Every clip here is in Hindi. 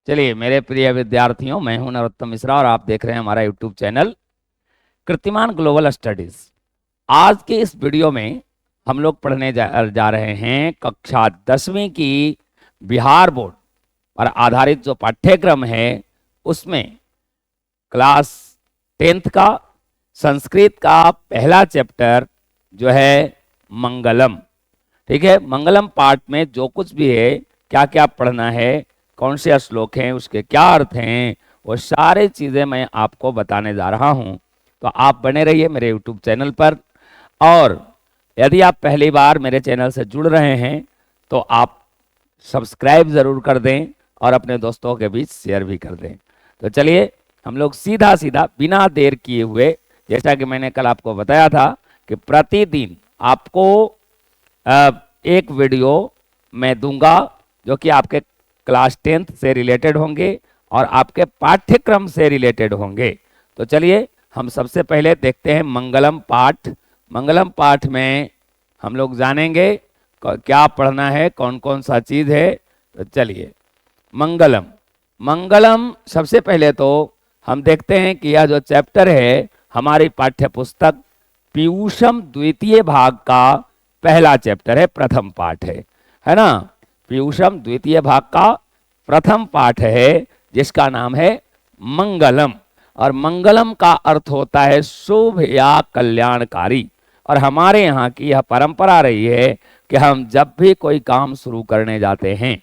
चलिए मेरे प्रिय विद्यार्थियों, मैं हूं नरोत्तम मिश्रा और आप देख रहे हैं हमारा यूट्यूब चैनल कीर्तिमान ग्लोबल स्टडीज। आज के इस वीडियो में हम लोग पढ़ने जा रहे हैं कक्षा 10वीं की बिहार बोर्ड पर आधारित जो पाठ्यक्रम है उसमें क्लास 10th का संस्कृत का पहला चैप्टर जो है मंगलम। ठीक है, मंगलम पाठ में जो कुछ भी है, क्या क्या पढ़ना है, कौन से श्लोक हैं, उसके क्या अर्थ हैं, वो सारी चीज़ें मैं आपको बताने जा रहा हूं। तो आप बने रहिए मेरे यूट्यूब चैनल पर, और यदि आप पहली बार मेरे चैनल से जुड़ रहे हैं तो आप सब्सक्राइब ज़रूर कर दें और अपने दोस्तों के बीच शेयर भी कर दें। तो चलिए हम लोग सीधा सीधा बिना देर किए हुए, जैसा कि मैंने कल आपको बताया था कि प्रतिदिन आपको एक वीडियो मैं दूंगा जो कि आपके क्लास 10th से रिलेटेड होंगे और आपके पाठ्यक्रम से रिलेटेड होंगे। तो चलिए हम सबसे पहले देखते हैं मंगलम पाठ। मंगलम पाठ में हम लोग जानेंगे क्या पढ़ना है, कौन कौन सा चीज़ है। तो चलिए मंगलम मंगलम सबसे पहले तो हम देखते हैं कि यह जो चैप्टर है हमारी पाठ्य पुस्तक पीयूषम द्वितीय भाग का पहला चैप्टर है, प्रथम पाठ है ना। पीयूषम द्वितीय भाग का प्रथम पाठ है जिसका नाम है मंगलम। और मंगलम का अर्थ होता है शुभ या कल्याणकारी। और हमारे यहाँ की यह परंपरा रही है कि हम जब भी कोई काम शुरू करने जाते हैं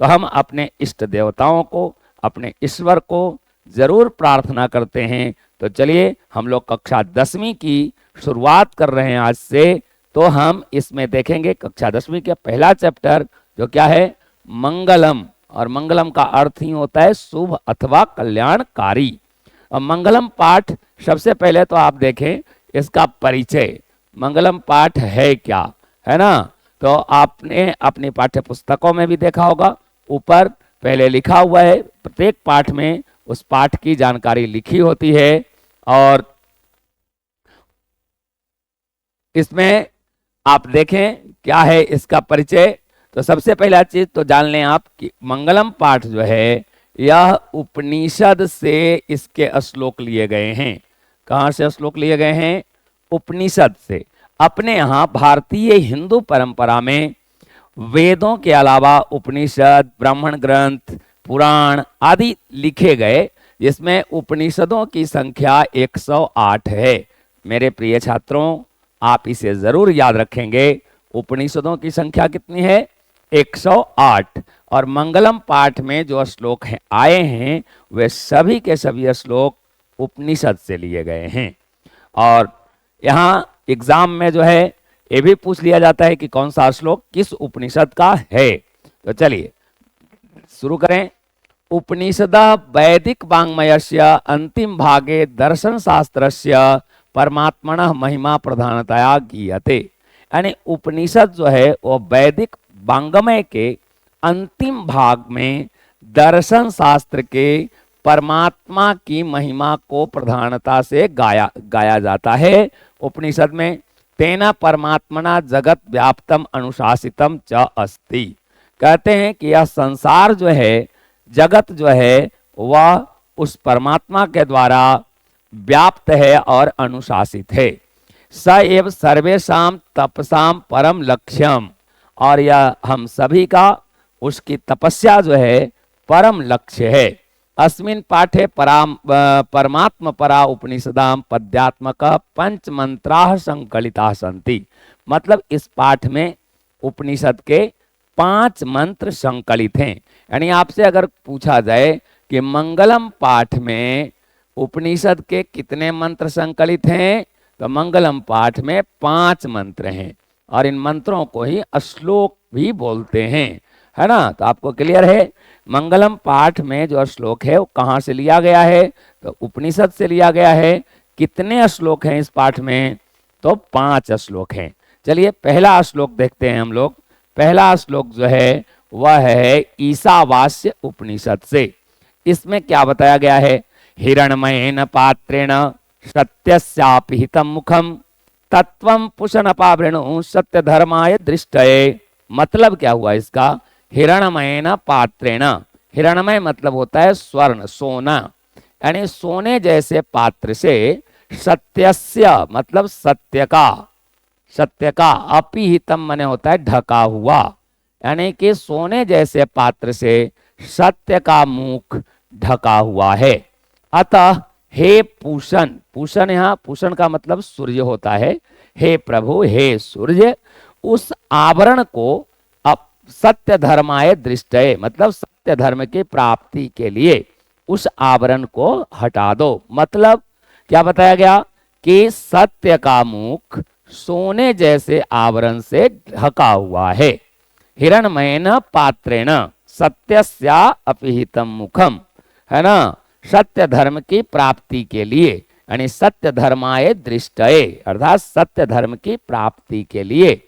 तो हम अपने इष्ट देवताओं को, अपने ईश्वर को जरूर प्रार्थना करते हैं। तो चलिए हम लोग कक्षा 10वीं की शुरुआत कर रहे हैं आज से। तो हम इसमें देखेंगे कक्षा 10वीं का पहला चैप्टर जो क्या है, मंगलम। और मंगलम का अर्थ ही होता है शुभ अथवा कल्याणकारी। और मंगलम पाठ सबसे पहले तो आप देखें इसका परिचय, मंगलम पाठ है क्या, है ना। तो आपने अपनी पाठ्य पुस्तकों में भी देखा होगा, ऊपर पहले लिखा हुआ है, प्रत्येक पाठ में उस पाठ की जानकारी लिखी होती है। और इसमें आप देखें क्या है इसका परिचय। तो सबसे पहला चीज तो जान लें आप कि मंगलम पाठ जो है यह उपनिषद से इसके श्लोक लिए गए हैं। कहाँ से श्लोक लिए गए हैं? उपनिषद से। अपने यहाँ भारतीय हिंदू परंपरा में वेदों के अलावा उपनिषद, ब्राह्मण ग्रंथ, पुराण आदि लिखे गए, जिसमें उपनिषदों की संख्या 108 है। मेरे प्रिय छात्रों, आप इसे जरूर याद रखेंगे। उपनिषदों की संख्या कितनी है? 108। और मंगलम पाठ में जो श्लोक हैं आए हैं वे सभी के सभी श्लोक उपनिषद से लिए गए हैं। और यहाँ एग्जाम में जो है ये भी पूछ लिया जाता है कि कौन सा श्लोक किस उपनिषद का है। तो चलिए शुरू करें। उपनिषद वैदिक वाङ्मयस्य अंतिम भागे दर्शन शास्त्रस्य परमात्मनः महिमा प्रधानतया गीयते। यानी उपनिषद जो है वो वैदिक वाङ्मय के अंतिम भाग में दर्शन शास्त्र के परमात्मा की महिमा को प्रधानता से गाया जाता है। उपनिषद में तेना परमात्मना जगत व्याप्तम अनुशासितम च अस्ति। कहते हैं कि यह संसार जो है, जगत जो है, वह उस परमात्मा के द्वारा व्याप्त है और अनुशासित है। स एव सर्वेषां तपसाम परम लक्ष्यम। और यह हम सभी का, उसकी तपस्या जो है परम लक्ष्य है। अस्मिन् पाठे परमात्म परा उपनिषदाम पद्यात्मक पंच मंत्राः संकलिताः सन्ति। मतलब इस पाठ में उपनिषद के 5 मंत्र संकलित हैं। यानी आपसे अगर पूछा जाए कि मंगलम पाठ में उपनिषद के कितने मंत्र संकलित हैं, तो मंगलम पाठ में 5 मंत्र हैं। और इन मंत्रों को ही श्लोक भी बोलते हैं, है ना। तो आपको क्लियर है मंगलम पाठ में जो श्लोक है वो कहाँ से लिया गया है? तो उपनिषद से लिया गया है। कितने श्लोक हैं इस पाठ में? तो 5 श्लोक हैं। चलिए पहला श्लोक देखते हैं हम लोग। पहला श्लोक जो है वह है ईशावास्य उपनिषद से। इसमें क्या बताया गया है? हिरण्मयेन पात्रेण सत्यस्यापि हितं मुखम तत्वं पुषनपावृणु सत्य धर्माय दृष्टये। मतलब क्या हुआ इसका? हिरण्मयेन पात्रेण, हिरणमय मतलब होता है स्वर्ण, सोना, यानी सोने जैसे पात्र से सत्यस्य मतलब सत्य का, सत्य का, अपिहितम माने होता है ढका हुआ, यानी कि सोने जैसे पात्र से सत्य का मुख ढका हुआ है। अतः हे पूषण, पूषण यहाँ पूषण का मतलब सूर्य होता है, हे प्रभु हे सूर्य, उस आवरण को अब सत्य धर्माय दृष्टये मतलब सत्य धर्म की प्राप्ति के लिए उस आवरण को हटा दो। मतलब क्या बताया गया कि सत्य का मुख सोने जैसे आवरण से ढका हुआ है। हिरणमयेन पात्रेण सत्यस्या अपिहितम मुखम, है ना, सत्य धर्म की प्राप्ति के लिए, यानी सत्य धर्माय दृष्टये अर्थात सत्य धर्म की प्राप्ति के लिए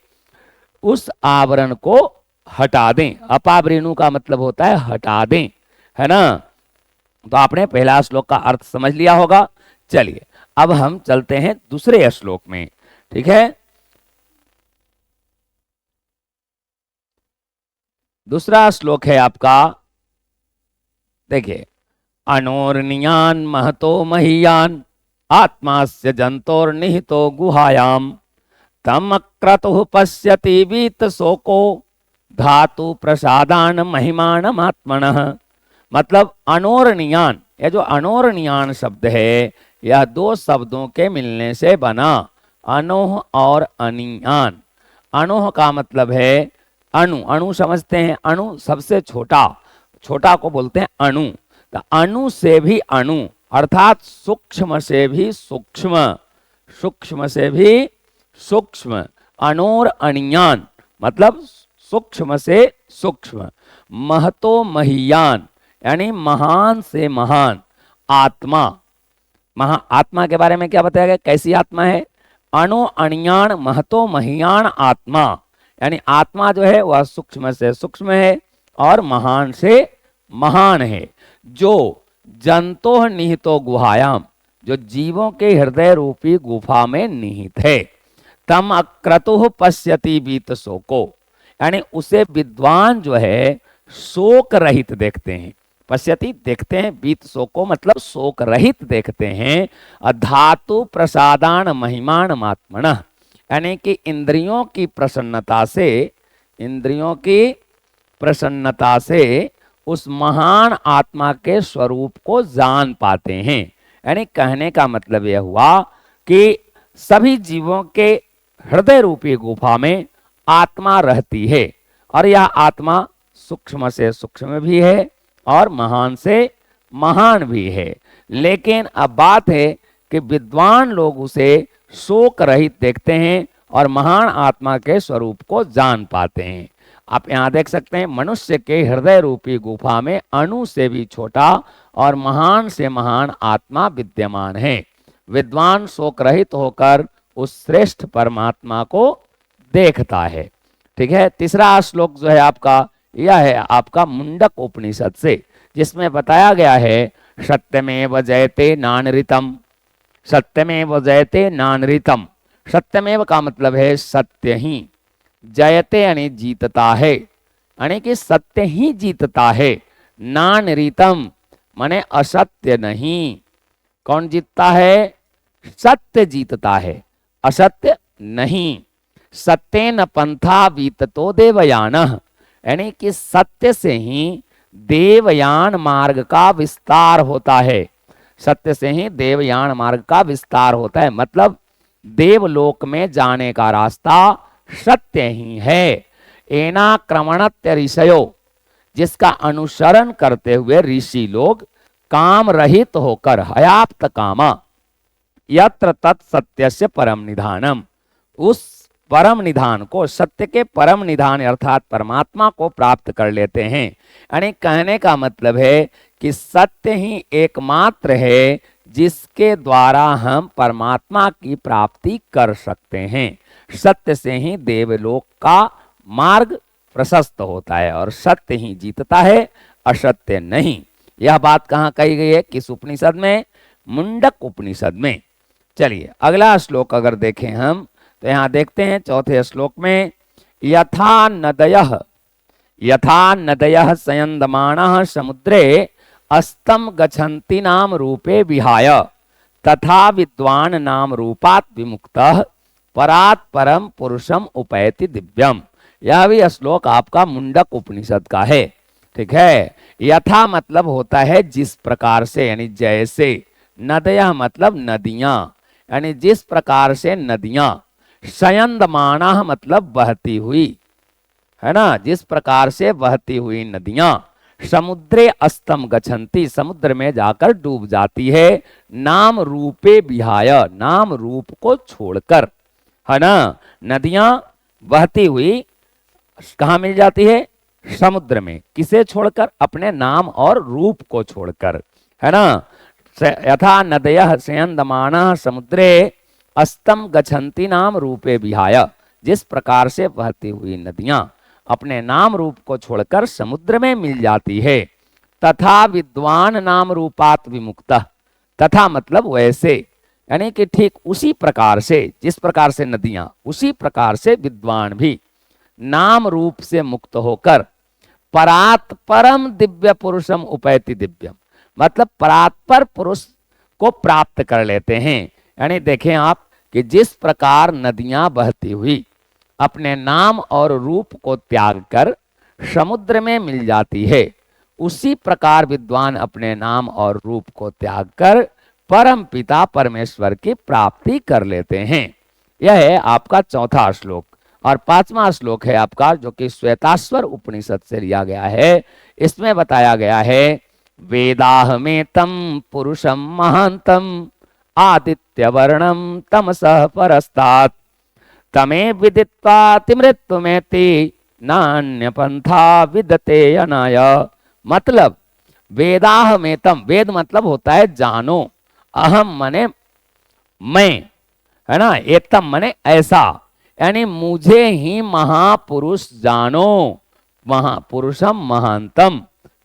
उस आवरण को हटा दें। अपावृणु का मतलब होता है हटा दें, है ना। तो आपने पहला श्लोक का अर्थ समझ लिया होगा। चलिए अब हम चलते हैं दूसरे श्लोक में, ठीक है। दूसरा श्लोक है आपका, देखिए, अनोर्नियान महतो महीयान आत्मास्य जंतोर्निहितो गुहायाम तम क्रतुः पश्यति वीत शोको धातु प्रसादान महिमानम आत्मनः। मतलब अनोर्नियान, यह जो अनोर्नियान शब्द है यह दो शब्दों के मिलने से बना, अनोह और अनियान। अनोह का मतलब है अणु, अणु समझते हैं, अणु सबसे छोटा, छोटा को बोलते हैं अणु। तो अणु से भी अणु अर्थात सूक्ष्म से भी सूक्ष्म, सूक्ष्म से भी सूक्ष्म, अनोर अनियान मतलब सूक्ष्म से सूक्ष्म, महतो महीयान यानी महान से महान, आत्मा, महा आत्मा के बारे में क्या बताया गया, कैसी आत्मा है, अणु अणियान महतो महीयान आत्मा, यानी आत्मा जो है वह सूक्ष्म से सूक्ष्म है और महान से महान है। जो जंतो निहितो गुहायाम, जो जीवों के हृदय रूपी गुफा में निहित है। तम अक्रतुः पश्यति बीत शोको, यानी उसे विद्वान जो है शोक रहित देखते हैं। पश्यति देखते हैं, बीत शोको मतलब शोक रहित देखते हैं। धातु प्रसादान महिमान आत्मनः, यानी कि इंद्रियों की प्रसन्नता से, इंद्रियों की प्रसन्नता से उस महान आत्मा के स्वरूप को जान पाते हैं। यानी कहने का मतलब यह हुआ कि सभी जीवों के हृदय रूपी गुफा में आत्मा रहती है और यह आत्मा सूक्ष्म से सूक्ष्म भी है और महान से महान भी है। लेकिन अब बात है कि विद्वान लोग उसे शोक रहित देखते हैं और महान आत्मा के स्वरूप को जान पाते हैं। आप यहाँ देख सकते हैं, मनुष्य के हृदय रूपी गुफा में अणु से भी छोटा और महान से महान आत्मा विद्यमान है। विद्वान शोक रहित होकर उस श्रेष्ठ परमात्मा को देखता है। ठीक है, तीसरा श्लोक जो है आपका, यह है आपका मुंडक उपनिषद से, जिसमें बताया गया है सत्यमेव जयते नानृतम, सत्यमेव जयते नानृतम। सत्यमेव का मतलब है सत्य ही, जयते यानी जीतता है, यानी कि सत्य ही जीतता है। नानृतम माने असत्य नहीं। कौन जीतता है? सत्य जीतता है, असत्य नहीं। सत्येन पंथा वीततो देवयानः, यानी कि सत्य से ही देवयान मार्ग का विस्तार होता है। सत्य से ही देवयान मार्ग का विस्तार होता है, मतलब देवलोक में जाने का रास्ता सत्य ही है। एनाक्रमणत्य ऋषयो, जिसका अनुसरण करते हुए ऋषि लोग काम रहित होकर हयाप्त कामा यत्र तत् सत्यस्य परम निधानम, उस परम निधान को, सत्य के परम निधान अर्थात परमात्मा को प्राप्त कर लेते हैं। यानी कहने का मतलब है कि सत्य ही एकमात्र है जिसके द्वारा हम परमात्मा की प्राप्ति कर सकते हैं। सत्य से ही देवलोक का मार्ग प्रशस्त होता है और सत्य ही जीतता है, असत्य नहीं। यह बात कहाँ कही गई है, किस उपनिषद में? मुंडक उपनिषद में। चलिए अगला श्लोक अगर देखें हम तो यहाँ देखते हैं चौथे श्लोक में, यथा नदयः, यथा नदयः संयन्दमानः समुद्रे अस्तं गच्छन्ति नाम रूपे विहाय तथा विद्वान नाम रूपात् विमुक्तः परात् परम पुरुषम उपैति दिव्यम। यह भी श्लोक आपका मुंडक उपनिषद का है। ठीक है। यथा मतलब होता है जिस प्रकार से, यानी जैसे। नदयः मतलब नदियां, यानी जिस प्रकार से नदियां। संयन्दमानः मतलब बहती हुई, है ना, जिस प्रकार से बहती हुई नदियां। समुद्रे अस्तम गच्छन्ति, समुद्र में जाकर डूब जाती है। नाम रूपे विहाय, नाम रूप को छोड़कर, है ना। नदियां बहती हुई कहाँ मिल जाती है? समुद्र में। किसे छोड़कर? अपने नाम और रूप को छोड़कर, है ना। यथा नदयः संयन्दमानः समुद्रे अस्तम गच्छन्ति नाम रूपे विहाय, जिस प्रकार से बहती हुई नदियां अपने नाम रूप को छोड़कर समुद्र में मिल जाती है। तथा विद्वान नाम रूपात् विमुक्तः, तथा मतलब वैसे, यानी कि ठीक उसी प्रकार से, जिस प्रकार से नदियां, उसी प्रकार से विद्वान भी नाम रूप से मुक्त होकर परात् परम दिव्य पुरुषम उपैति दिव्यम, मतलब परात्पर पुरुष को प्राप्त कर लेते हैं। यानी देखें आप कि जिस प्रकार नदियां बहती हुई अपने नाम और रूप को त्याग कर समुद्र में मिल जाती है, उसी प्रकार विद्वान अपने नाम और रूप को त्याग कर परम पिता परमेश्वर की प्राप्ति कर लेते हैं। यह है आपका चौथा श्लोक। और पांचवा श्लोक है आपका, जो कि श्वेताश्वर उपनिषद से लिया गया है। इसमें बताया गया है वेदाहमेतं पुरुषं महांतं आदित्य वर्णम तमसः परस्तात् तमे विदित्वातिमृत्युमेति नान्य पंथा विदते अनाय। मतलब वेदाहमेतं, वेद मतलब होता है जानो, अहम मने मैं, है ना, एतम मने ऐसा, यानी मुझे ही महापुरुष जानो, महापुरुषम महांतम,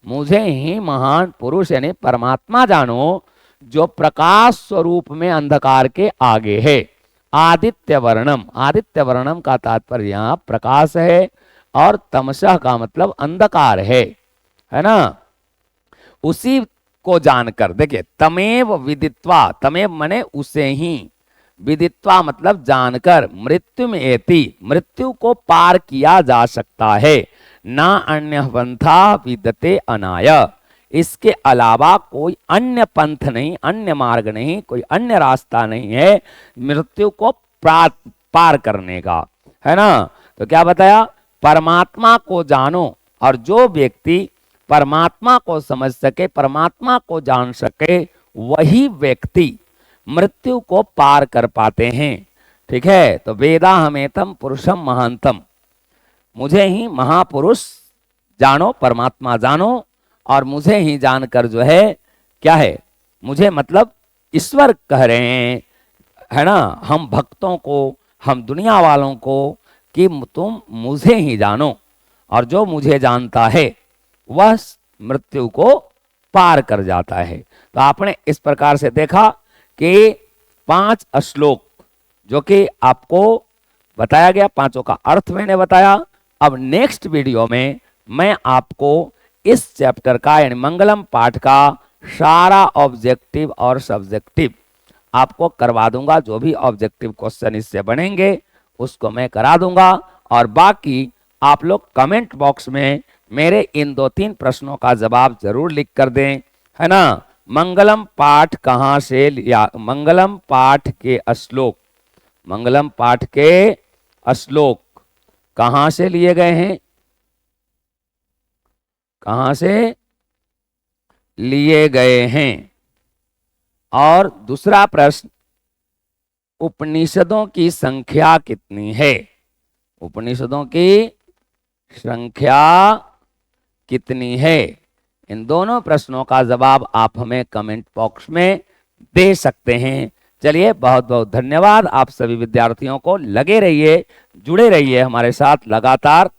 मुझे ही महान पुरुष यानी परमात्मा जानो, जो प्रकाश स्वरूप में अंधकार के आगे है। आदित्य वर्णम, आदित्य वर्णम का तात्पर्य यहाँ प्रकाश है, और तमसः का मतलब अंधकार है ना। उसी को जानकर, देखिए तमेव विदित्वा, तमेव मने उसे ही, विदित्वा मतलब जानकर, मृत्यु में एति, मृत्यु को पार किया जा सकता है। ना अन्य पंथा विदते अनाय, इसके अलावा कोई अन्य पंथ नहीं, अन्य मार्ग नहीं, कोई अन्य रास्ता नहीं है मृत्यु को पार करने का, है ना। तो क्या बताया? परमात्मा को जानो, और जो व्यक्ति परमात्मा को समझ सके, परमात्मा को जान सके, वही व्यक्ति मृत्यु को पार कर पाते हैं। ठीक है। तो वेदाहमेतं पुरुषम महांतम, मुझे ही महापुरुष जानो, परमात्मा जानो, और मुझे ही जानकर जो है क्या है, मुझे मतलब ईश्वर कह रहे हैं, है ना, हम भक्तों को, हम दुनिया वालों को, कि तुम मुझे ही जानो, और जो मुझे जानता है वह मृत्यु को पार कर जाता है। तो आपने इस प्रकार से देखा कि 5 श्लोक जो कि आपको बताया गया, पांचों का अर्थ मैंने बताया। अब नेक्स्ट वीडियो में मैं आपको इस चैप्टर का यानी मंगलम पाठ का सारा ऑब्जेक्टिव और सब्जेक्टिव आपको करवा दूंगा। जो भी ऑब्जेक्टिव क्वेश्चन इससे बनेंगे उसको मैं करा दूंगा, और बाकी आप लोग कमेंट बॉक्स में मेरे इन 2-3 प्रश्नों का जवाब जरूर लिख कर दें, है ना। मंगलम पाठ कहाँ से लिया? मंगलम पाठ के श्लोक, मंगलम पाठ के श्लोक कहाँ से लिए गए हैं? कहाँ से लिए गए हैं? और दूसरा प्रश्न, उपनिषदों की संख्या कितनी है? उपनिषदों की संख्या कितनी है? इन दोनों प्रश्नों का जवाब आप हमें कमेंट बॉक्स में दे सकते हैं। चलिए, बहुत बहुत धन्यवाद आप सभी विद्यार्थियों को। लगे रहिए, जुड़े रहिए हमारे साथ लगातार।